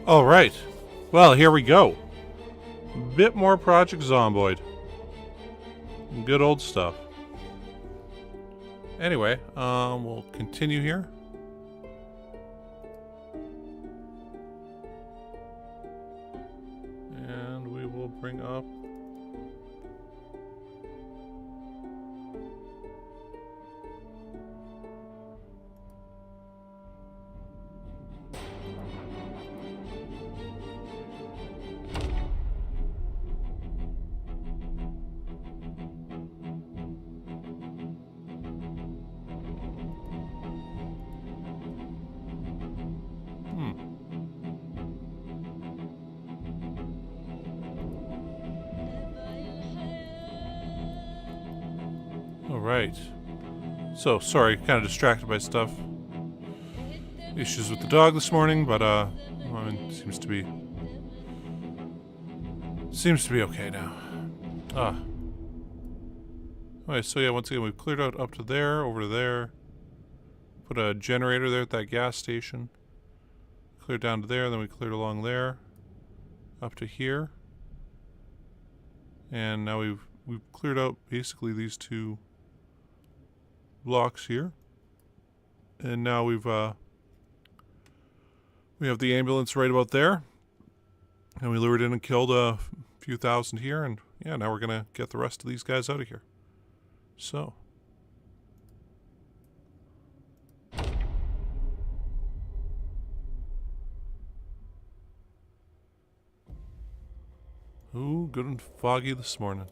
Alright. Well, here we go. Bit more Project Zomboid. Good old stuff. Anyway, we'll continue here. And we will bring up... Alright. So, sorry, kind of distracted by stuff. Issues with the dog this morning, but, well, it seems to be okay now. Alright, so yeah, once again, we've cleared out up to there, over to there. Put a generator there at that gas station. Cleared down to there, then we cleared along there. Up to here. And now we've cleared out basically these two blocks here, and now we have the ambulance right about there, and we lured in and killed a few thousand here, and yeah, now we're gonna get the rest of these guys out of here. So ooh, good and foggy this morning.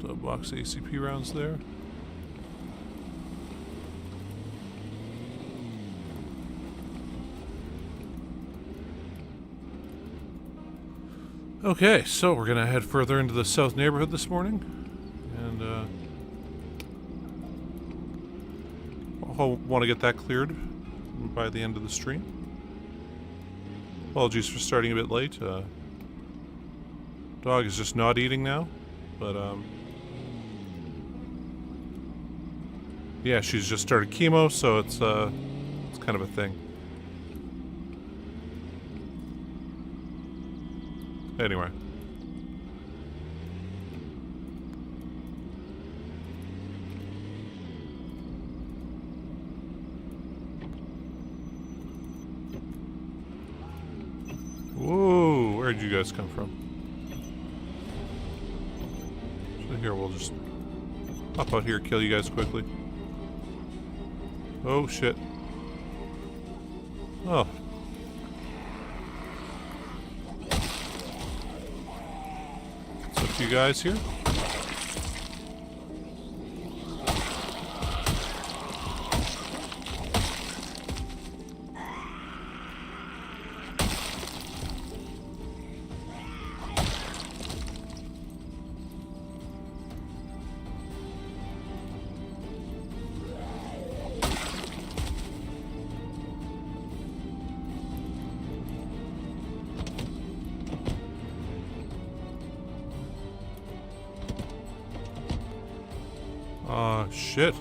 A box of ACP rounds there. Okay, so we're gonna head further into the south neighborhood this morning, and I'll want to get that cleared by the end of the stream. Apologies for starting a bit late. Dog is just not eating now, but yeah, she's just started chemo, so it's kind of a thing. Anyway. Whoa, where'd you guys come from? So here, we'll just hop out here, kill you guys quickly. Oh shit. Oh. So a few guys here. Shit.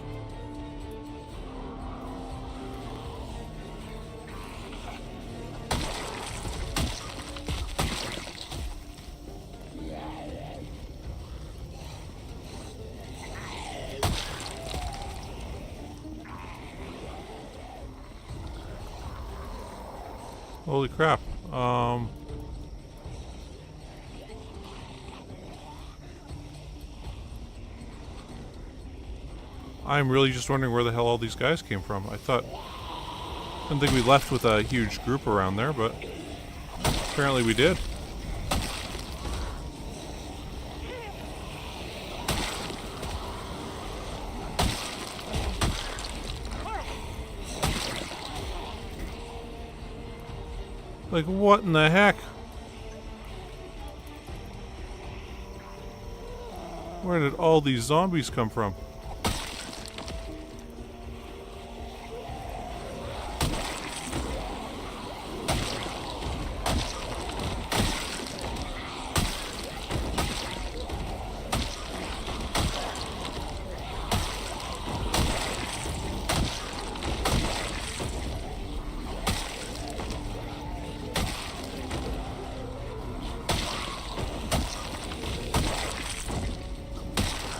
Holy crap. I'm really just wondering where the hell all these guys came from. I didn't think we left with a huge group around there, but apparently we did. Like, what in the heck? Where did all these zombies come from?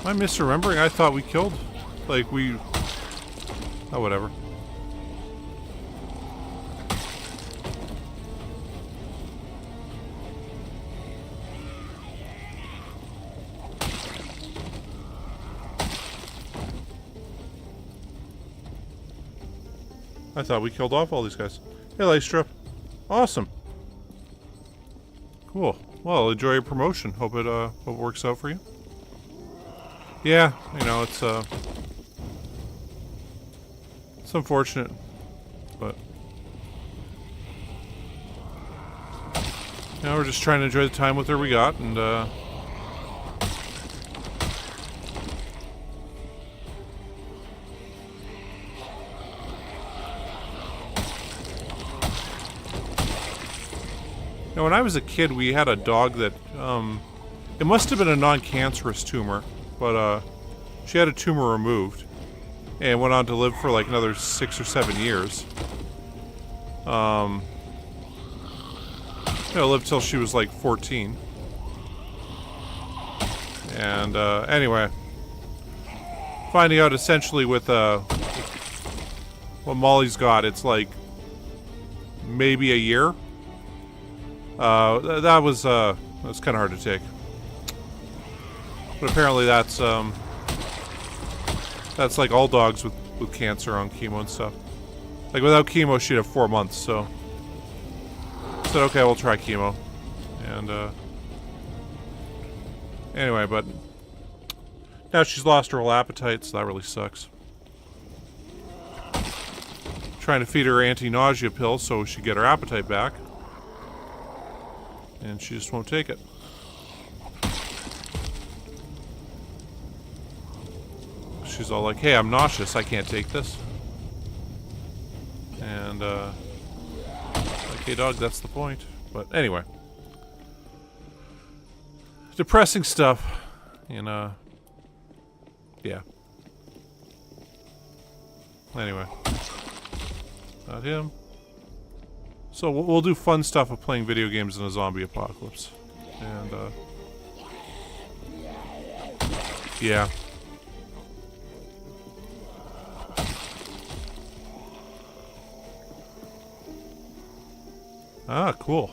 I misremembering? I thought we killed... Like, we... Oh, whatever. I thought we killed off all these guys. Hey, Lystra. Awesome. Cool. Well, enjoy your promotion. Hope it works out for you. Yeah, you know, it's unfortunate, but you know, we're just trying to enjoy the time with her we got, and now, when I was a kid, we had a dog that, it must have been a non-cancerous tumor, but, she had a tumor removed, and went on to live for, like, another 6 or 7 years. You know, lived till she was, like, 14. And, anyway, finding out essentially with, what Molly's got, it's, like, maybe a year. That was kind of hard to take. But apparently that's like all dogs with cancer on chemo and stuff. Like without chemo, she'd have 4 months, so I said, okay, we'll try chemo. And, anyway, but now she's lost her whole appetite, so that really sucks. Trying to feed her anti-nausea pill so she get her appetite back. And she just won't take it. She's all like, hey, I'm nauseous, I can't take this. And, like, hey dog, that's the point. But anyway. Depressing stuff. And, yeah. Anyway. Not him. So we'll do fun stuff of playing video games in a zombie apocalypse. And, yeah. Ah, cool.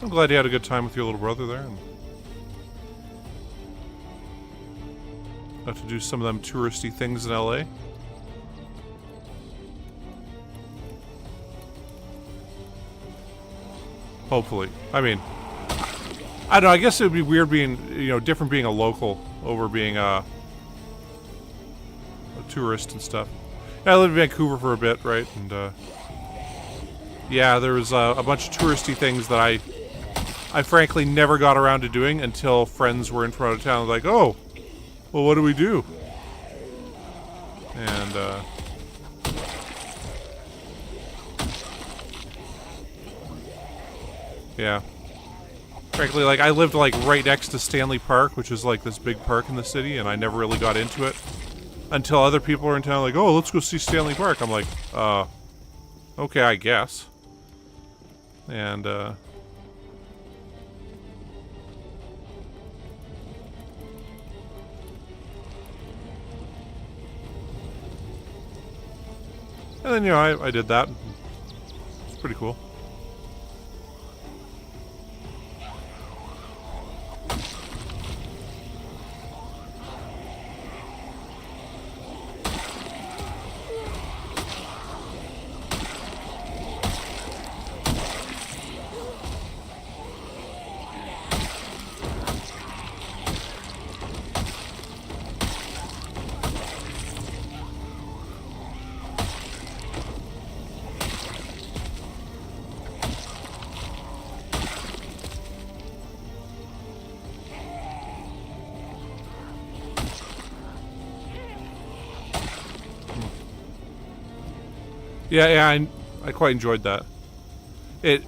I'm glad you had a good time with your little brother there. And got to do some of them touristy things in LA. Hopefully. I mean, I don't know, I guess it would be weird being, you know, different being a local over being a tourist and stuff. I lived in Vancouver for a bit, right? And, yeah, there was a bunch of touristy things that I frankly never got around to doing until friends were in front of town. Like, oh, well, what do we do? And, yeah. Frankly, like, I lived, like, right next to Stanley Park, which is, like, this big park in the city, and I never really got into it until other people were in town, like, oh, let's go see Stanley Park. I'm like, okay, I guess. And, and then, you know, I did that. It's pretty cool. Yeah, I quite enjoyed that. It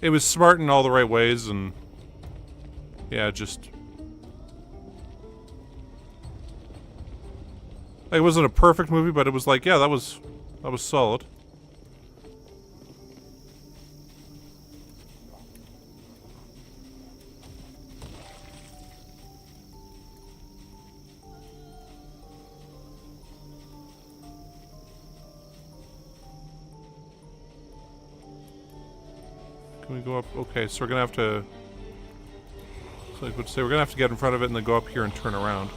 was smart in all the right ways, and yeah, just Like, it wasn't a perfect movie, but it was like, yeah, that was solid. Can we go up? Okay, so we're gonna have to. So like, would say we're gonna have to get in front of it and then go up here and turn around.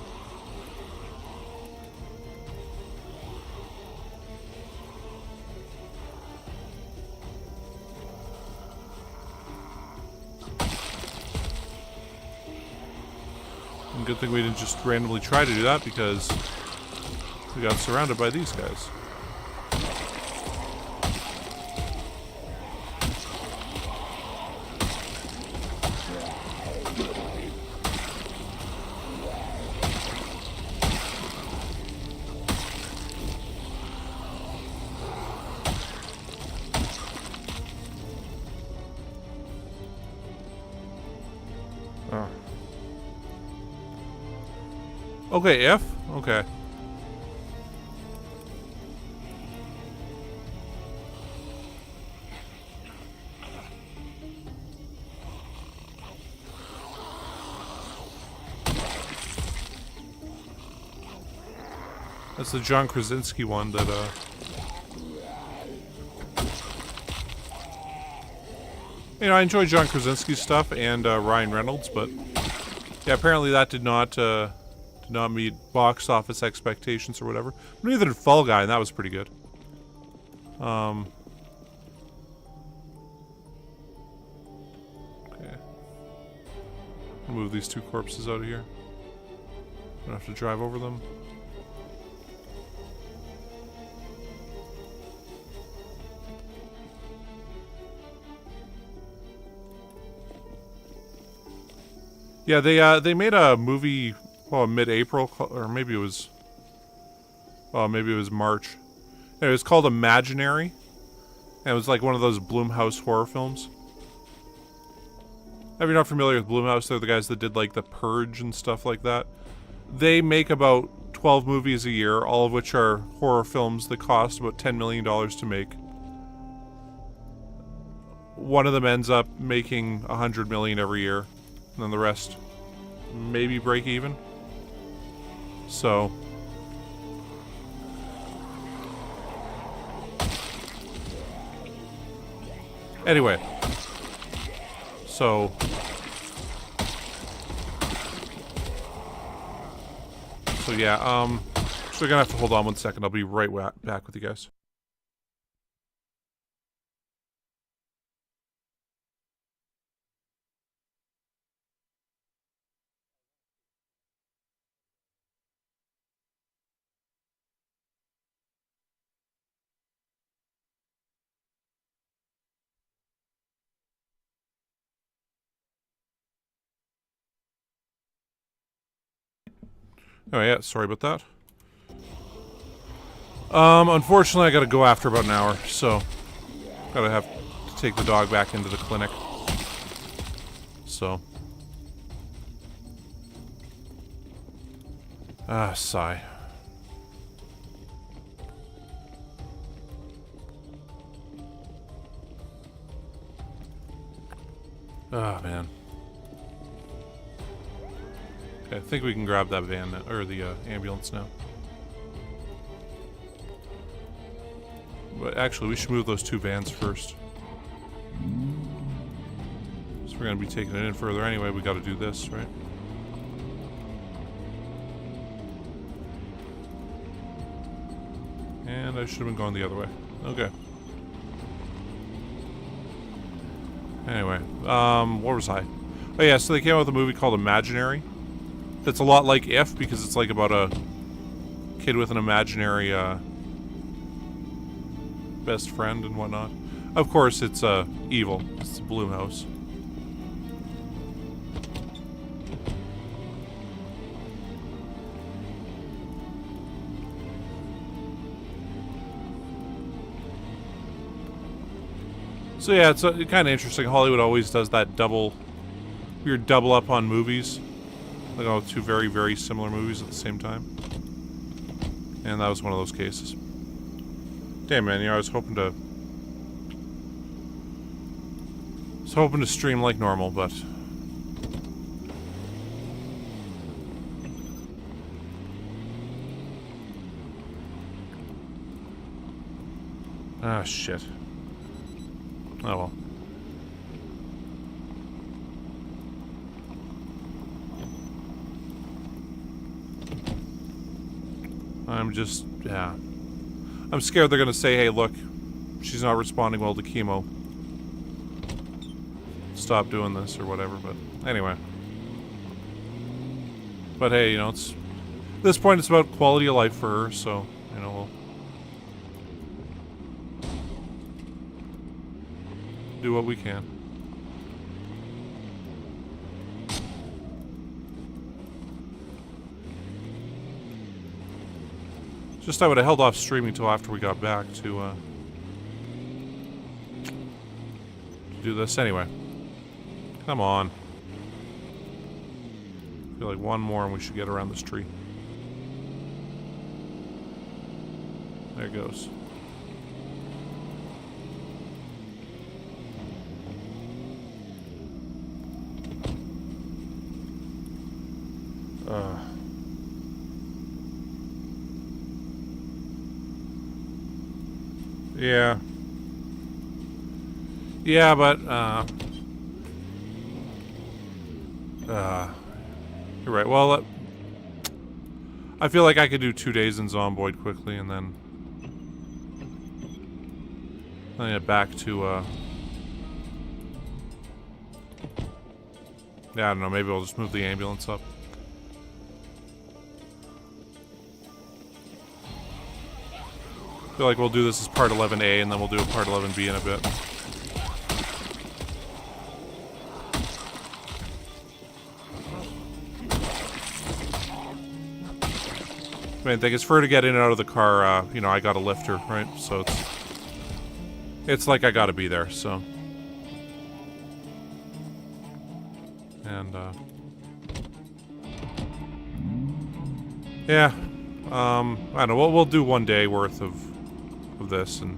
And good thing we didn't just randomly try to do that because we got surrounded by these guys. Okay, F? Okay. That's the John Krasinski one that, you know, I enjoy John Krasinski's stuff and, Ryan Reynolds, but, yeah, apparently that did not meet box office expectations or whatever. Neither did Fall Guy, and that was pretty good. Okay. Move these two corpses out of here. Don't have to drive over them. Yeah, they made a movie. Well, mid-April, or maybe it was... Well, maybe it was March. Anyway, it was called Imaginary. And it was like one of those Blumhouse horror films. If you're not familiar with Blumhouse, they're the guys that did like The Purge and stuff like that. They make about 12 movies a year, all of which are horror films that cost about $10 million to make. One of them ends up making $100 million every year. And then the rest maybe break even. So, anyway, so yeah, so we're gonna have to hold on 1 second. I'll be right back with you guys. Oh yeah, sorry about that. Unfortunately I gotta go after about an hour, so gotta have to take the dog back into the clinic. So. Sigh. Oh, man. Okay, I think we can grab that van, or the ambulance now. But actually, we should move those two vans first. So we're going to be taking it in further anyway, we got to do this, right? And I should have been going the other way. Okay. Anyway, where was I? Oh yeah, so they came out with a movie called Imaginary. That's a lot like If, because it's like about a kid with an imaginary best friend and whatnot. Of course, it's evil. It's the Blumhouse. So yeah, it's kind of interesting. Hollywood always does that weird double up on movies. Like, oh, two very, very similar movies at the same time. And that was one of those cases. Damn, man, you know, I was hoping to stream like normal, but ah, shit. Oh well. I'm just, yeah. I'm scared they're gonna say, hey, look, she's not responding well to chemo. Stop doing this or whatever, but anyway. But hey, you know, it's, at this point it's about quality of life for her, so, you know, we'll do what we can. Just I would have held off streaming till after we got back to do this anyway. Come on. I feel like one more and we should get around this tree. There it goes. Yeah. Yeah, but, you're right. Well, I feel like I could do 2 days in Zomboid quickly and then get back to, yeah, I don't know, maybe I'll just move the ambulance up. I feel like we'll do this as part 11A and then we'll do a part 11B in a bit. Main thing is for her to get in and out of the car, you know, I gotta lift her, right? So it's like I gotta be there, so. And, yeah. I don't know, we'll do 1 day worth of this and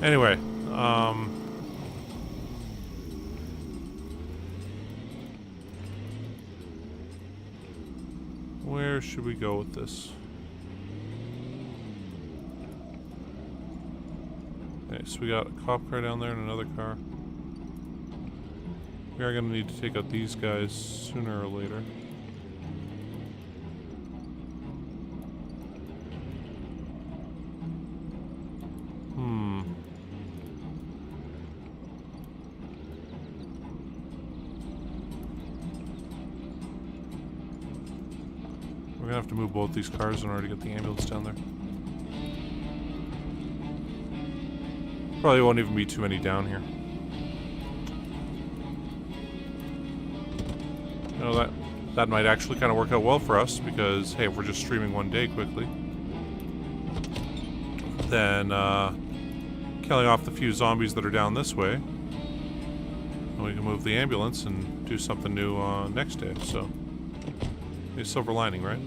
anyway, where should we go with this? Okay, so we got a cop car down there and another car. We are going to need to take out these guys sooner or later. We're gonna have to move both these cars in order to get the ambulance down there. Probably won't even be too many down here. You know, that might actually kind of work out well for us because, hey, if we're just streaming 1 day quickly, then killing off the few zombies that are down this way, and we can move the ambulance and do something new next day. So, a silver lining, right?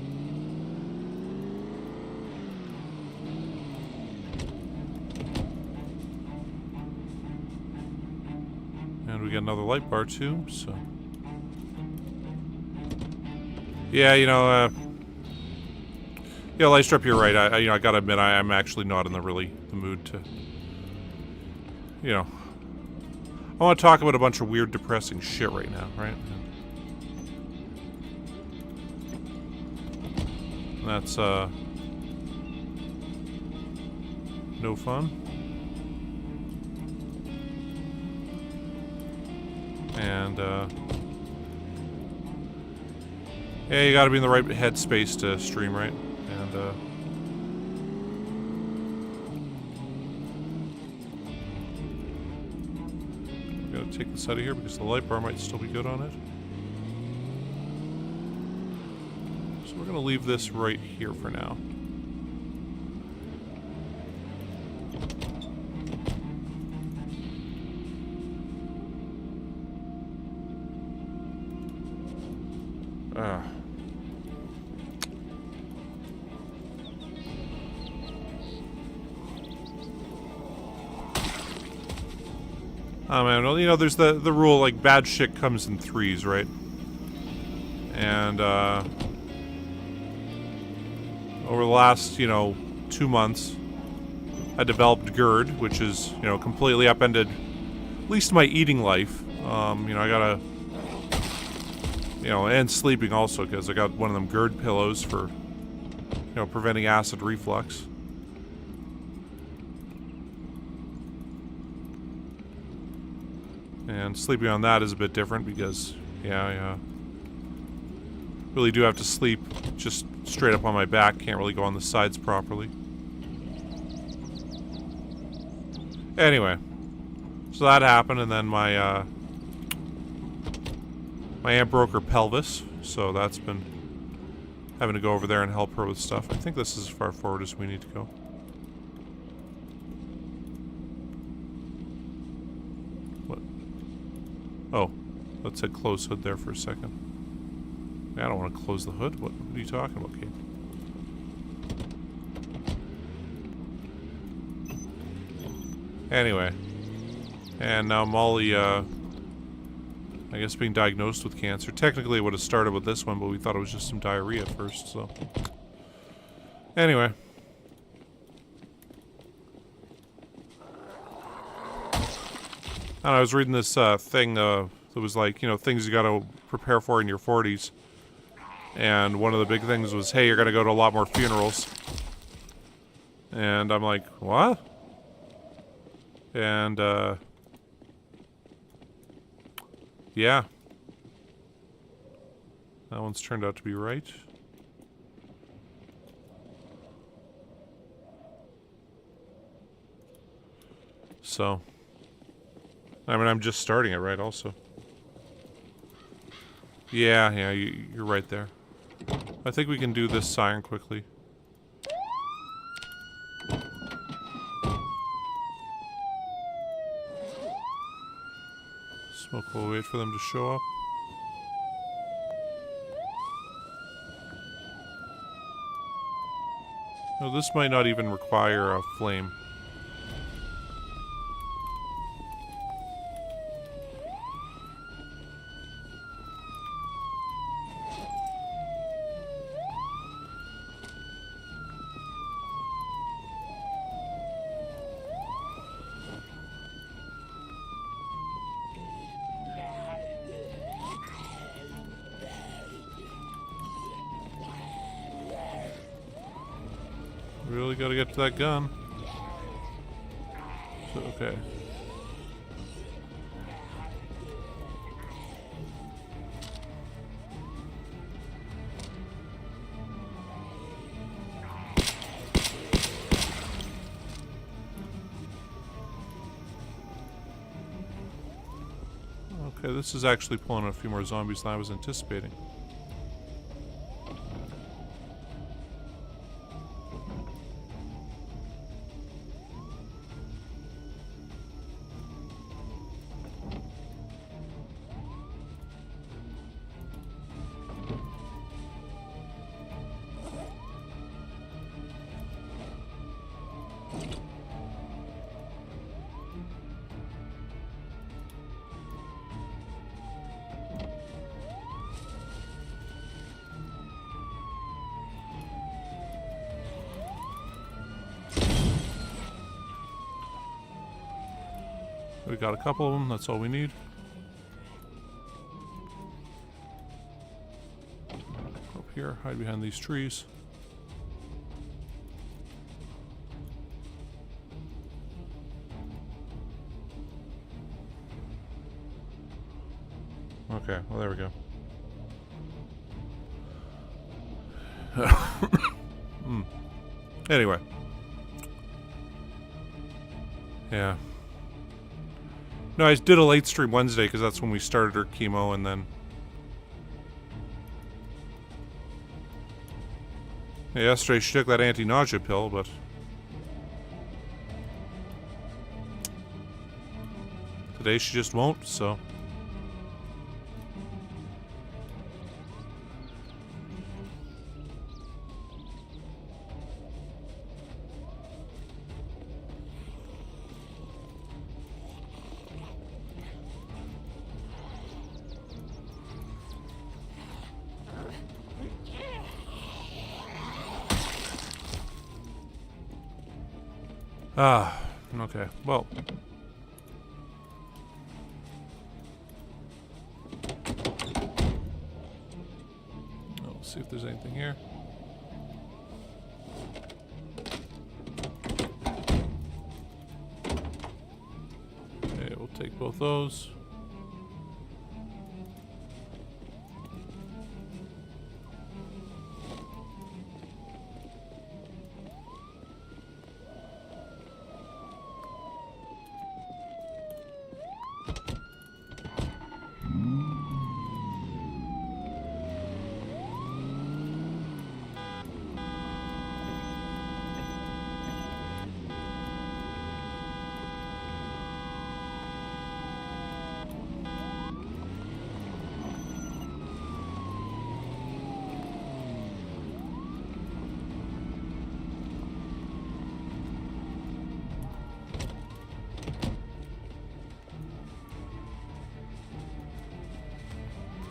And we get another Lightbar too, so. Yeah, you know, yeah, Lightstrip, you're right. I you know, I gotta admit, I'm actually not in the mood to, you know, I want to talk about a bunch of weird, depressing shit right now, right? And that's, no fun. And, yeah, you gotta be in the right headspace to stream, right? And, gotta take this out of here because the light bar might still be good on it. So we're gonna leave this right here for now. Oh man, well, you know, there's the rule, like, bad shit comes in threes, right? And, over the last, you know, 2 months, I developed GERD, which is, you know, completely upended, at least my eating life. You know, I gotta, you know, and sleeping also, because I got one of them GERD pillows for, you know, preventing acid reflux. And sleeping on that is a bit different because, yeah, really do have to sleep just straight up on my back. Can't really go on the sides properly. Anyway, so that happened, and then my my aunt broke her pelvis, so that's been having to go over there and help her with stuff. I think this is as far forward as we need to go. Oh, let's hit close hood there for a second. I don't want to close the hood. What are you talking about, Kate? Anyway. And now Molly, I guess being diagnosed with cancer. Technically it would have started with this one, but we thought it was just some diarrhea at first, so. Anyway. I was reading this thing that was like, you know, things you gotta prepare for in your 40s. And one of the big things was, hey, you're gonna go to a lot more funerals. And I'm like, what? And, yeah. That one's turned out to be right. So. I mean, I'm just starting it, right, also. Yeah, you're right there. I think we can do this siren quickly. Smoke will wait for them to show up. No, this might not even require a flame. Really gotta get to that gun. So, okay. Okay, this is actually pulling a few more zombies than I was anticipating. We got a couple of them, that's all we need. Up here, hide behind these trees. Okay, well there we go. Anyway. Yeah. No, I did a late stream Wednesday because that's when we started our chemo, and then... Yeah, yesterday she took that anti-nausea pill, but... Today she just won't, so... Ah, okay, well. Let's see if there's anything here. Okay, we'll take both those.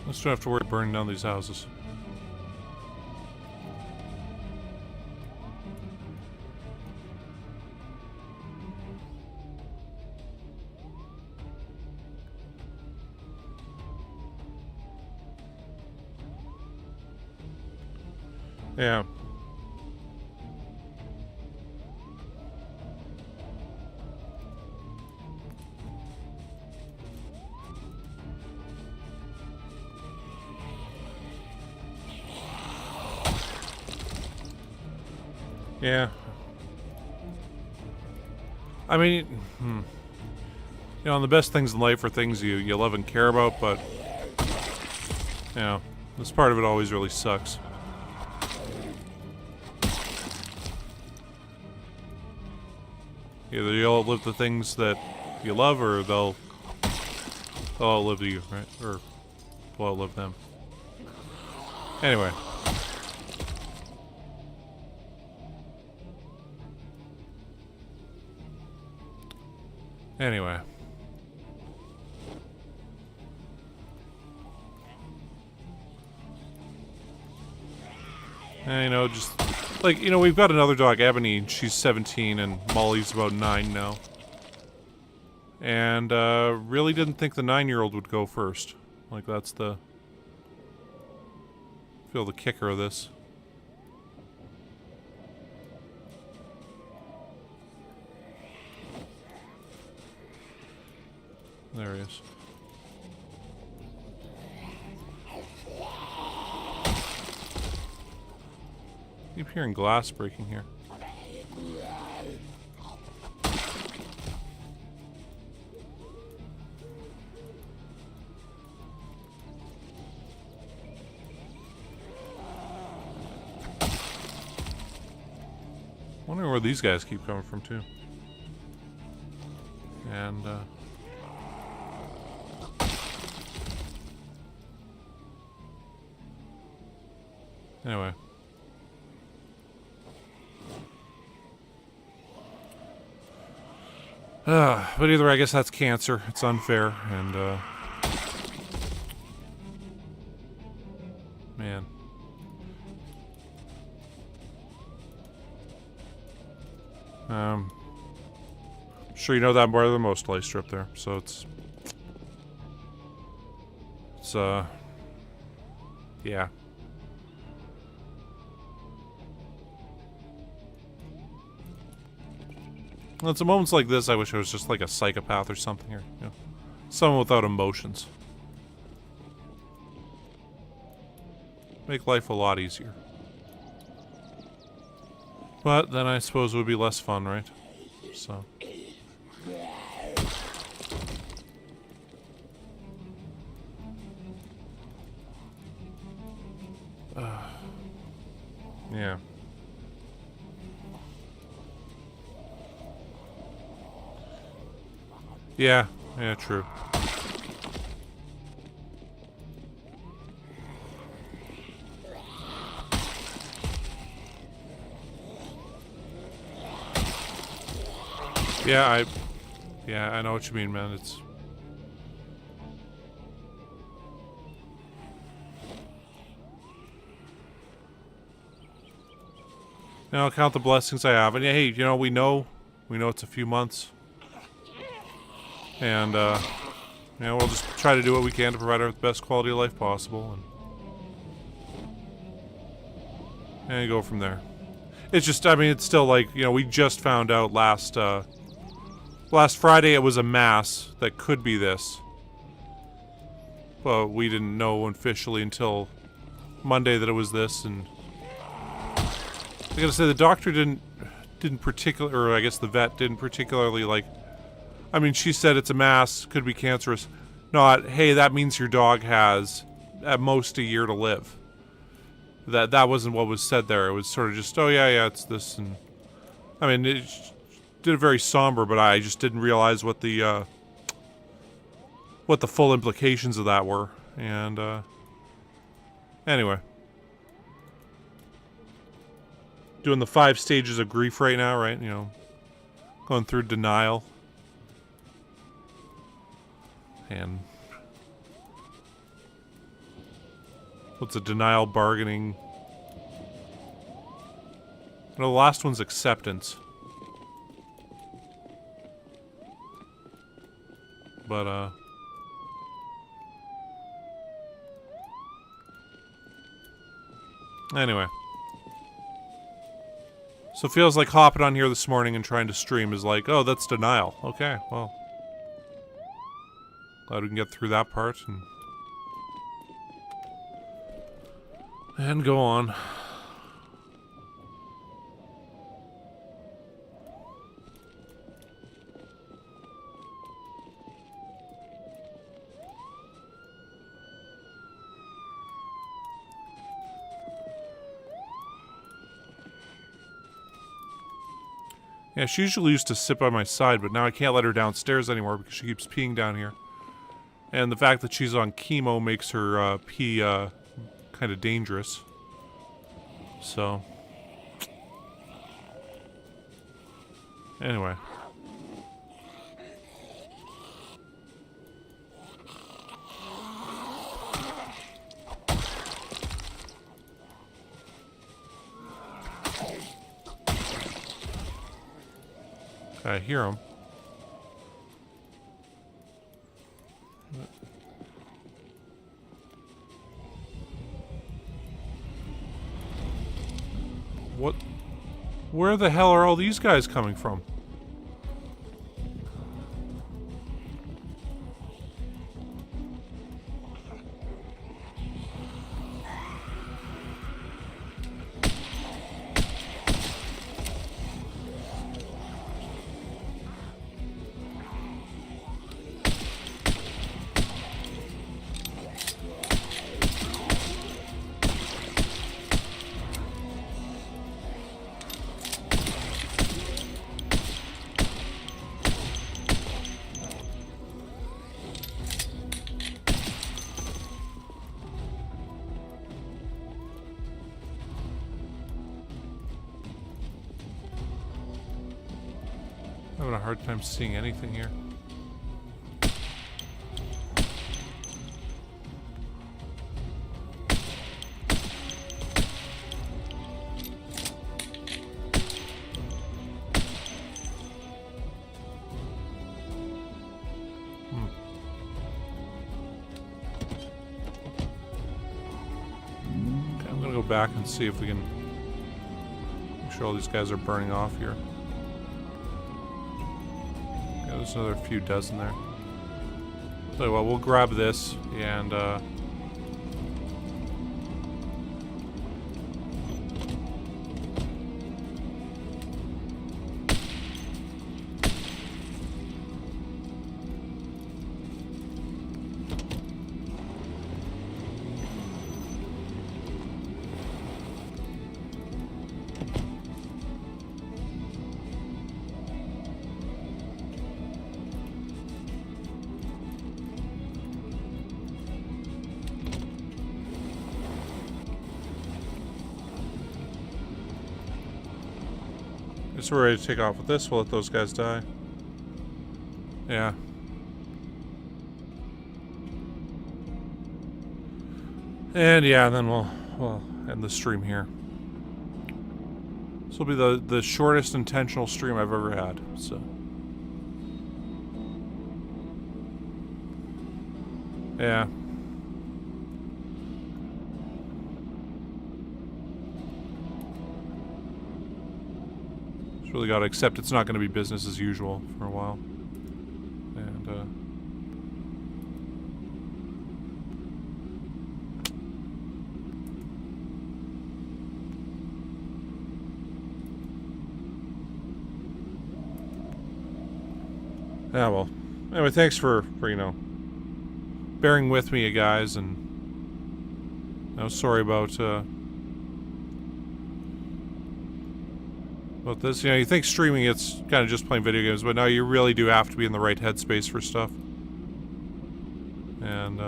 Let's don't have to worry about burning down these houses. Yeah. Yeah. I mean, you know, the best things in life are things you love and care about, but, you know, this part of it always really sucks. Either you'll outlive the things that you love, or they'll outlive you, right? Or we'll outlive them. Anyway. Anyway. And, you know, just, like, you know, we've got another dog, Ebony, she's 17, and Molly's about 9 now. And, really didn't think the 9-year-old would go first. Like, that's the... feel the kicker of this. There he is. Keep hearing glass breaking here. Wondering where these guys keep coming from too. And anyway. But either way, I guess that's cancer. It's unfair, and, man. Sure, you know that more than most light strip there, so it's yeah. Well, it's at moments like this I wish I was just like a psychopath or something, or you know, someone without emotions. Make life a lot easier. But then I suppose it would be less fun, right? So. Yeah. Yeah, true. Yeah, I know what you mean, man. It's you know, count the blessings I have. And yeah, hey, you know, we know it's a few months. And, you know, we'll just try to do what we can to provide her with the best quality of life possible. And go from there. It's just, I mean, it's still like, you know, we just found out last Friday it was a mass that could be this. But we didn't know officially until Monday that it was this, and I gotta say, the doctor didn't particularly, or I guess the vet didn't particularly like. I mean, she said it's a mass, could be cancerous. Not, hey, that means your dog has at most a year to live. That wasn't what was said there. It was sort of just, oh yeah, it's this, and I mean, it did it very somber, but I just didn't realize what the full implications of that were. And anyway. Doing the 5 stages of grief right now, right? You know, going through denial. And what's a denial, bargaining? No, the last one's acceptance. But, anyway. So it feels like hopping on here this morning and trying to stream is like, oh, that's denial. Okay, well. Glad we can get through that part and go on. Yeah, she usually used to sit by my side, but now I can't let her downstairs anymore because she keeps peeing down here. And the fact that she's on chemo makes her pee kind of dangerous. So. Anyway. I hear him. What? Where the hell are all these guys coming from? I'm having a hard time seeing anything here. back and see if we can make sure all these guys are burning off here. Yeah, there's another few dozen there. So well, we'll grab this and guess we're ready to take off with this. We'll let those guys die. Yeah. And yeah, then we'll end the stream here. This will be the shortest intentional stream I've ever had, so. Yeah. Just really gotta accept it's not gonna be business as usual for a while. And yeah, well, anyway, thanks for you know, bearing with me, you guys, and sorry about this. You know, you think streaming it's kind of just playing video games, but now you really do have to be in the right headspace for stuff. And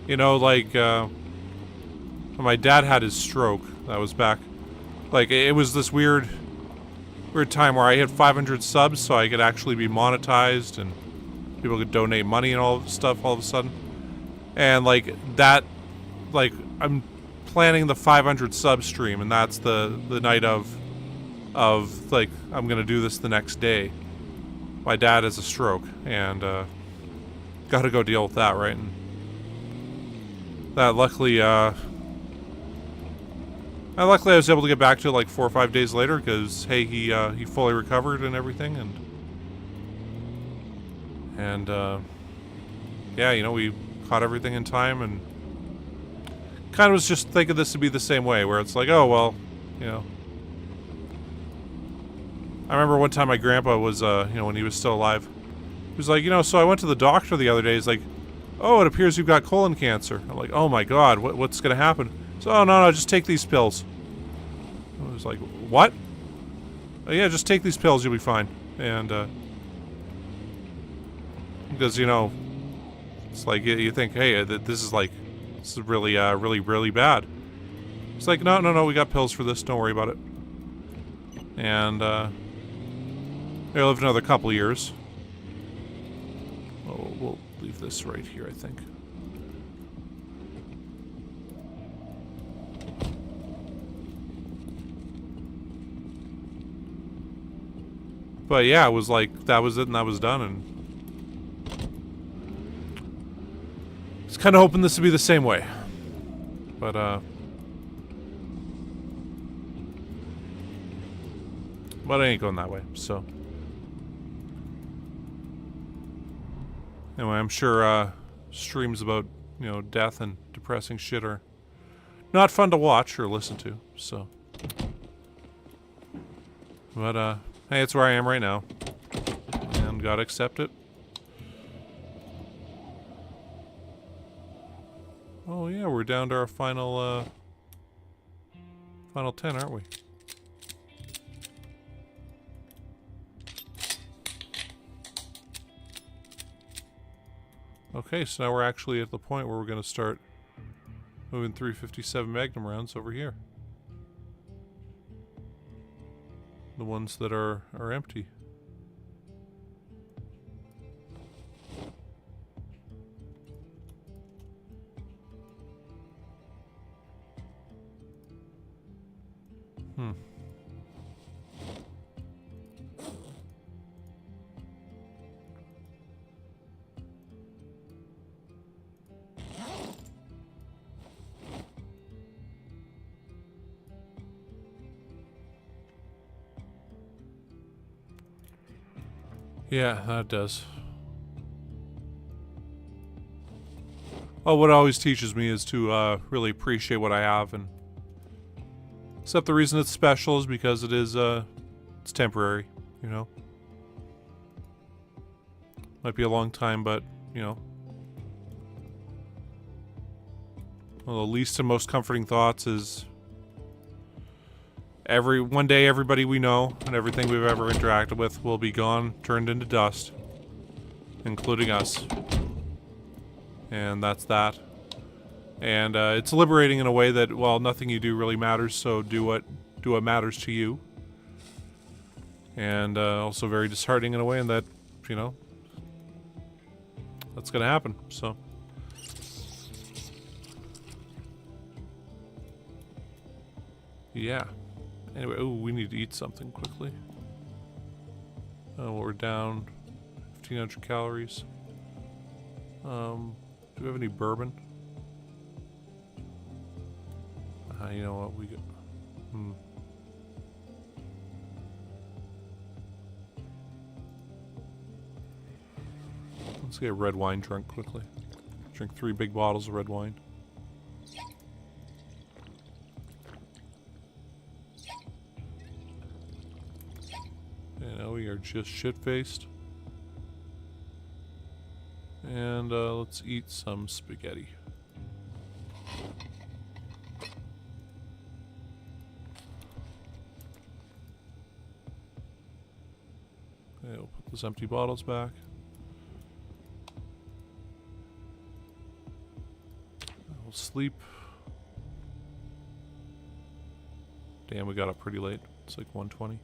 you know, like when my dad had his stroke, that was back, like, it was this weird time where I hit 500 subs so I could actually be monetized and people could donate money and all stuff all of a sudden. And like that, like, I'm planning the 500 sub stream, and that's the night of like, I'm gonna do this the next day. My dad has a stroke, and gotta go deal with that, right? And that luckily I was able to get back to it like 4 or 5 days later, because hey, he fully recovered and everything, and yeah, you know, we caught everything in time, and kind of was just thinking this would be the same way, where it's like, oh well, you know. I remember one time my grandpa was, you know, when he was still alive, he was like, you know, so I went to the doctor the other day. He's like, oh, it appears you've got colon cancer. I'm like, oh my god, what's gonna happen? So, oh no, just take these pills. I was like, what? Oh, yeah, just take these pills, you'll be fine. And because, you know, it's like you think, hey, this is really, really bad. It's like, no, we got pills for this. Don't worry about it. And I lived another couple years. Oh, we'll leave this right here, I think. But yeah, it was like, that was it and that was done, and I was kind of hoping this would be the same way. But it ain't going that way, so. Anyway, I'm sure streams about, you know, death and depressing shit are not fun to watch or listen to, so. But hey, it's where I am right now, and gotta accept it. Oh yeah, we're down to our final 10, aren't we? Okay, so now we're actually at the point where we're gonna start moving 357 Magnum rounds over here. The ones that are empty. Yeah, that does. Well, what it always teaches me is to really appreciate what I have, and except the reason it's special is because it is it's temporary, you know. Might be a long time, but you know, one of the least and most comforting thoughts is one day everybody we know and everything we've ever interacted with will be gone, turned into dust, including us. And that's that. And it's liberating in a way that, well, nothing you do really matters, so do what matters to you. And also very disheartening in a way in that, you know, that's gonna happen, so. Yeah. Anyway, oh, we need to eat something quickly. We're down 1,500 calories. Do we have any bourbon? You know what, we got... Let's get red wine drunk quickly. Drink 3 big bottles of red wine. And now we are just shit-faced. And let's eat some spaghetti. Okay, we'll put those empty bottles back. We'll sleep. Damn, we got up pretty late. It's like 1:20.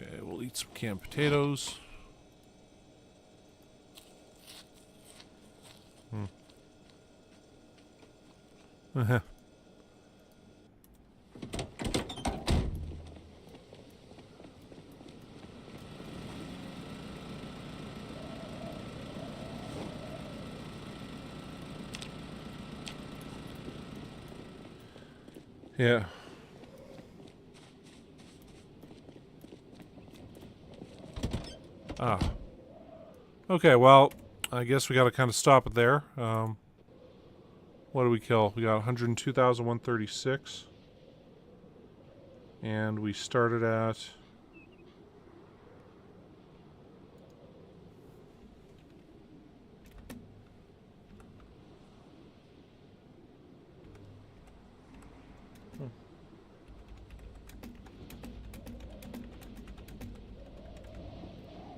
Okay, we'll eat some canned potatoes. Yeah. Ah. Okay, well, I guess we gotta kind of stop it there. What did we kill? We got 102,136. And we started at...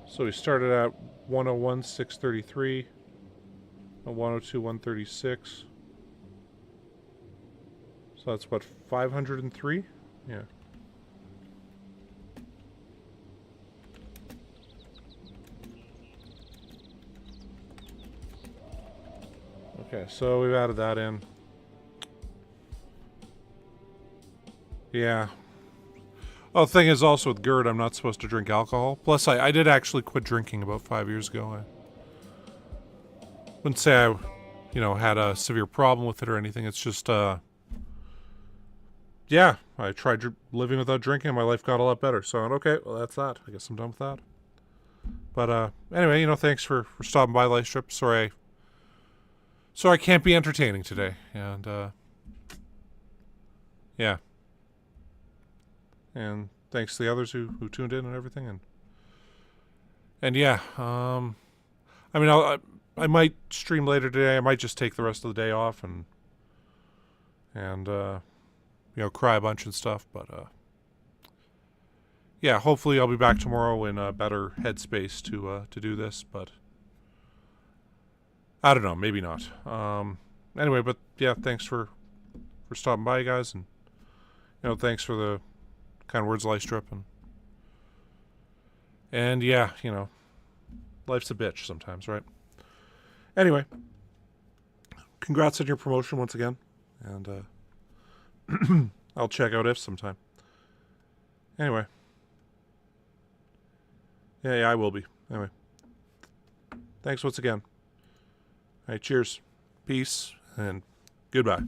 So we started at 101,633, 102,136. So that's what, 503? Yeah. Okay, so we've added that in. Yeah. Oh, the thing is also with GERD, I'm not supposed to drink alcohol. Plus, I did actually quit drinking about 5 years ago. I wouldn't say I, you know, had a severe problem with it or anything. It's just, yeah, I tried living without drinking and my life got a lot better. So, okay, well, that's that. I guess I'm done with that. But, anyway, you know, thanks for stopping by, Lightstrip. Sorry I can't be entertaining today. And, yeah. And thanks to the others who tuned in and everything, and yeah, I mean, I might stream later today. I might just take the rest of the day off and you know, cry a bunch and stuff. But yeah, hopefully I'll be back tomorrow in a better headspace to do this. But I don't know, maybe not. Anyway, but yeah, thanks for stopping by, guys, and you know, thanks for the kind words, Lightstrip, and yeah, you know, life's a bitch sometimes, right? Anyway, congrats on your promotion once again, and I'll check out if sometime. Anyway, yeah, I will be. Anyway, thanks once again. All right, cheers, peace, and goodbye.